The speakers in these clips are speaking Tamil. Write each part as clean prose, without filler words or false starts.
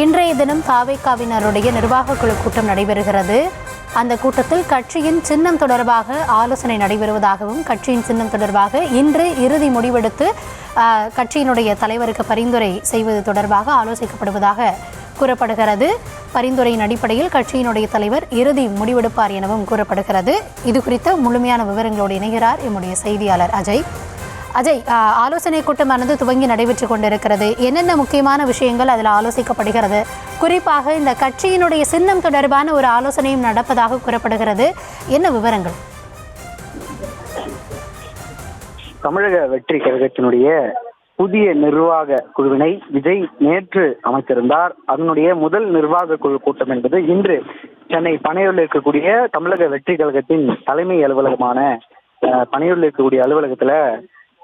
இன்றைய தினம் தாவேகாவினருடைய நிர்வாக குழு கூட்டம் நடைபெறுகிறது. அந்த கூட்டத்தில் கட்சியின் சின்னம் தொடர்பாக ஆலோசனை நடைபெறுவதாகவும், கட்சியின் சின்னம் தொடர்பாக இன்று இறுதி முடிவெடுத்து கட்சியினுடைய தலைவருக்கு பரிந்துரை செய்வது தொடர்பாக ஆலோசிக்கப்படுவதாக கூறப்படுகிறது. பரிந்துரையின் அடிப்படையில் கட்சியினுடைய தலைவர் இறுதி முடிவெடுப்பார் எனவும் கூறப்படுகிறது. இது குறித்த முழுமையான விவரங்களோடு இணைகிறார் எம்முடைய செய்தியாளர் அஜய். ஆலோசனை கூட்டமானது துவங்கி நடைபெற்றுக் கொண்டிருக்கிறது. என்னென்ன முக்கியமான விஷயங்கள் அதில் ஆலோசிக்கப்படுகிறது? குறிப்பாக இந்த கட்சியினுடைய சின்னம் தொடர்பான ஒரு ஆலோசனையும் நடப்பதாக கூறப்படுகிறது. என்ன விவரங்கள்? தமிழக வெற்றி கழகத்தினுடைய புதிய நிர்வாக குழுவினை விஜய் நேற்று அமைத்திருந்தார். அதனுடைய முதல் நிர்வாக குழு கூட்டம் என்பது இன்று சென்னை பனையூரில் இருக்கக்கூடிய தமிழக வெற்றி கழகத்தின் தலைமை அலுவலகமான பனையூரில் இருக்கக்கூடிய அலுவலகத்துல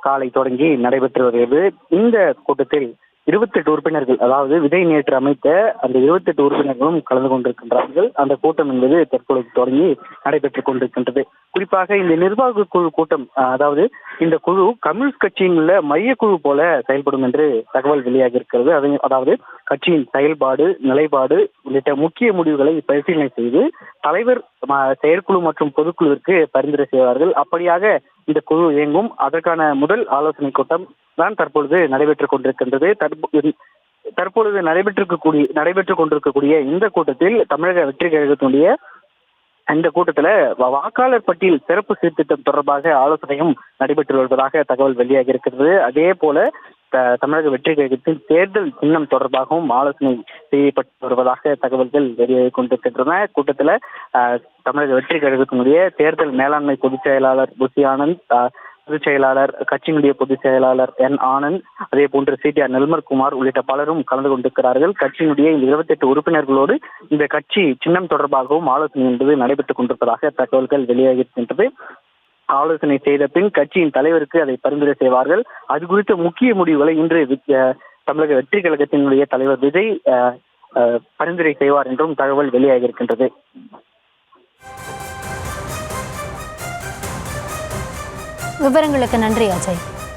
காலை தொடங்கி நடைபெற்று வருகிறது. இந்த கூட்டத்தில் 28 உறுப்பினர்கள், அதாவது விஜய் நேற்று அமைத்த அந்த 28 உறுப்பினர்களும் கலந்து கொண்டிருக்கின்றார்கள். அந்த கூட்டம் என்பது தற்பொழுது தொடங்கி நடைபெற்றுக் கொண்டிருக்கின்றது. குறிப்பாக இந்த நிர்வாக குழு கூட்டம், அதாவது இந்த குழு கம்யூனிஸ்ட் கட்சியின் உள்ள மையக்குழு போல செயல்படும் என்று தகவல் வெளியாகி இருக்கிறது. அதாவது கட்சியின் செயல்பாடு, நிலைப்பாடு உள்ளிட்ட முக்கிய முடிவுகளை பரிசீலனை செய்து தலைவர், செயற்குழு மற்றும் பொதுக்குழுவிற்கு பரிந்துரை செய்வார்கள். அப்படியாக இந்த குழு இயங்கும். அதற்கான முதல் ஆலோசனை கூட்டம் தான் தற்பொழுது நடைபெற்றுக் கொண்டிருக்கின்றது. தற்பொழுது நடைபெற்றுக் கொண்டிருக்கக்கூடிய இந்த கூட்டத்தில் தமிழக வெற்றி கழகத்தினுடைய இந்த கூட்டத்துல வாக்காளர் பட்டியல் சிறப்பு சீர்திருத்தம் தொடர்பாக ஆலோசனையும் நடைபெற்று வருவதாக தகவல் வெளியாகி இருக்கிறது. அதே போல தமிழக வெற்றி கழகத்தின் தேர்தல் சின்னம் தொடர்பாகவும் ஆலோசனை செய்யப்பட்டு வருவதாக தகவல்கள் வெளியாகி கொண்டிருக்கின்றன. கூட்டத்துல தமிழக வெற்றி கழகத்தினுடைய தேர்தல் மேலாண்மை பொதுச் செயலாளர் புசி ஆனந்த், பொதுச் செயலாளர், கட்சியினுடைய பொதுச் செயலாளர் என் ஆனந்த், அதே போன்று CTR நிர்மல்குமார் உள்ளிட்ட பலரும் கலந்து கொண்டிருக்கிறார்கள். கட்சியினுடைய இந்த 28 உறுப்பினர்களோடு இந்த கட்சி சின்னம் தொடர்பாகவும் ஆலோசனை என்பது நடைபெற்றுக் கொண்டிருப்பதாக தகவல்கள் வெளியாகியிருக்கின்றது. ஆலோசனை செய்த பின் கட்சியின் தலைவருக்கு அதை பரிந்துரை செய்வார்கள். அது குறித்த முக்கிய முடிவுகளை இன்று தமிழக வெற்றி கழகத்தினுடைய தலைவர் விஜய் பரிந்துரை செய்வார் என்றும் தகவல் வெளியாகியிருக்கின்றது. விவரங்களுக்கு நன்றி அஜய்.